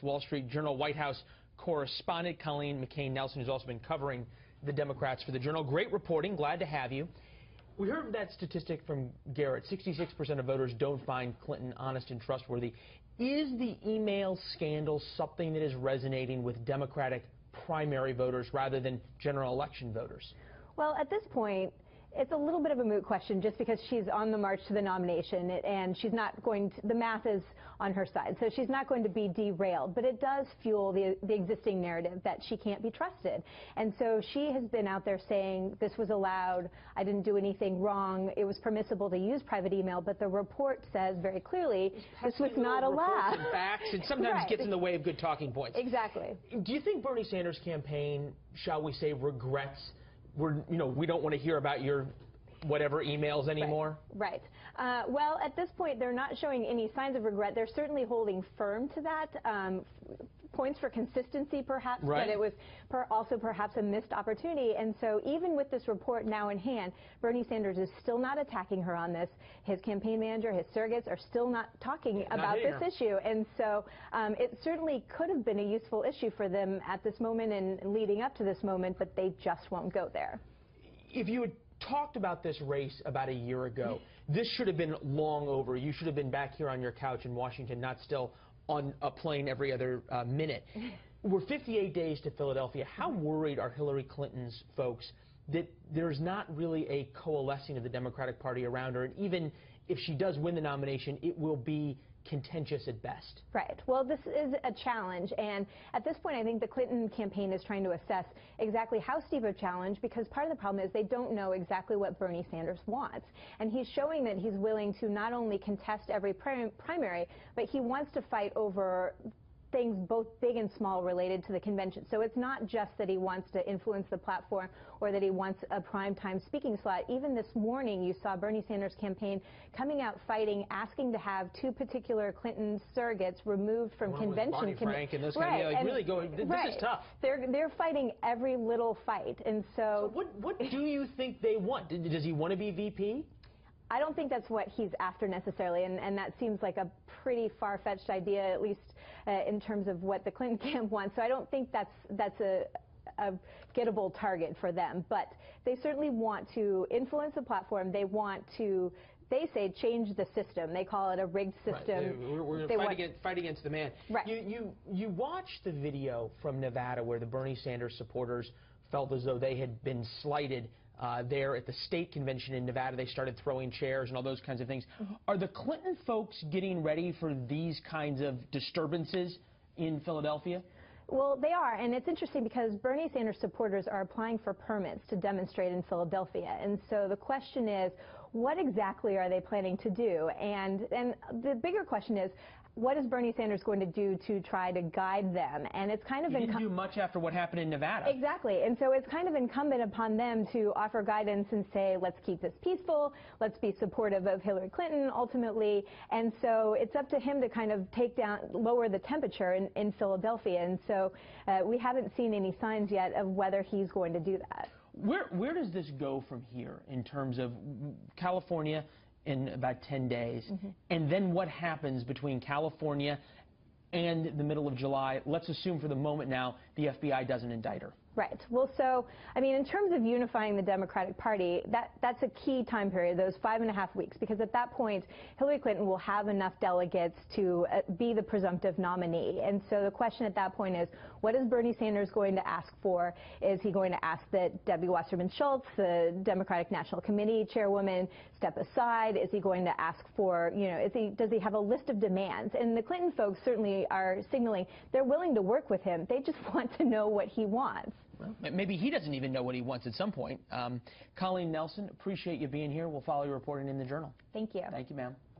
Wall Street Journal White House correspondent Colleen McCain-Nelson, who's also been covering the Democrats for the Journal. Great reporting. Glad to have you. We heard that statistic from Garrett. 66% of voters don't find Clinton honest and trustworthy. Is the email scandal something that is resonating with Democratic primary voters rather than general election voters? Well, at this point, it's a little bit of a moot question just because she's on the march to the nomination and she's not going to, the math is on her side, so she's not going to be derailed. But it does fuel the existing narrative that she can't be trusted. And so she has been out there saying this was allowed, I didn't do anything wrong, it was permissible to use private email, but the report says very clearly this was not allowed. And facts, and sometimes gets in the way of good talking points. Exactly. Do you think Bernie Sanders' campaign, shall we say, regrets we don't want to hear about your whatever emails anymore? Right. Well, at this point, they're not showing any signs of regret. They're certainly holding firm to that. Points for consistency, perhaps, right. But it was also perhaps a missed opportunity. And so even with this report now in hand, Bernie Sanders is still not attacking her on this. His campaign manager, his surrogates are still not talking about this issue. And so it certainly could have been a useful issue for them at this moment and leading up to this moment, but they just won't go there. If you had talked about this race about a year ago, this should have been long over. You should have been back here on your couch in Washington, not still on a plane every other minute. We're 58 days to Philadelphia. How worried are Hillary Clinton's folks that there's not really a coalescing of the Democratic Party around her? And even if she does win the nomination, it will be contentious at best. Right. Well, this is a challenge, and at this point I think the Clinton campaign is trying to assess exactly how steep a challenge, because part of the problem is they don't know exactly what Bernie Sanders wants. And he's showing that he's willing to not only contest every primary, but he wants to fight over things both big and small related to the convention. So it's not just that he wants to influence the platform or that he wants a primetime speaking slot. Even this morning you saw Bernie Sanders' campaign coming out fighting, asking to have two particular Clinton surrogates removed from convention committee. Frank and those kind of, really going, this is tough. They're fighting every little fight. And so what do you think they want? Does he want to be VP? I don't think that's what he's after necessarily, and that seems like a pretty far-fetched idea, at least in terms of what the Clinton camp wants. So I don't think that's a gettable target for them. But they certainly want to influence the platform. They want to, they say, change the system. They call it a rigged system. Right. We're going to fight against the man. Right. You watched the video from Nevada where the Bernie Sanders supporters felt as though they had been slighted there at the state convention in Nevada. They started throwing chairs and all those kinds of things. Are the Clinton folks getting ready for these kinds of disturbances in Philadelphia? Well, they are, and it's interesting because Bernie Sanders supporters are applying for permits to demonstrate in Philadelphia. And so the question is, what exactly are they planning to do? And the bigger question is, what is Bernie Sanders going to do to try to guide them? And it's kind of he didn't do much after what happened in Nevada. Exactly. And so it's kind of incumbent upon them to offer guidance and say, let's keep this peaceful, let's be supportive of Hillary Clinton ultimately. And so it's up to him to kind of lower the temperature in Philadelphia. And so we haven't seen any signs yet of whether he's going to do that. Where does this go from here in terms of California in about 10 days, and then what happens between California and the middle of July? Let's assume for the moment now the FBI doesn't indict her. Right. Well, so, I mean, in terms of unifying the Democratic Party, that's a key time period, those 5.5 weeks, because at that point, Hillary Clinton will have enough delegates to be the presumptive nominee. And so the question at that point is, what is Bernie Sanders going to ask for? Is he going to ask that Debbie Wasserman Schultz, the Democratic National Committee chairwoman, step aside? Is he going to ask for, does he have a list of demands? And the Clinton folks certainly are signaling they're willing to work with him. They just want to know what he wants. Well, maybe he doesn't even know what he wants at some point. Colleen Nelson, appreciate you being here. We'll follow your reporting in the Journal. Thank you. Thank you, ma'am.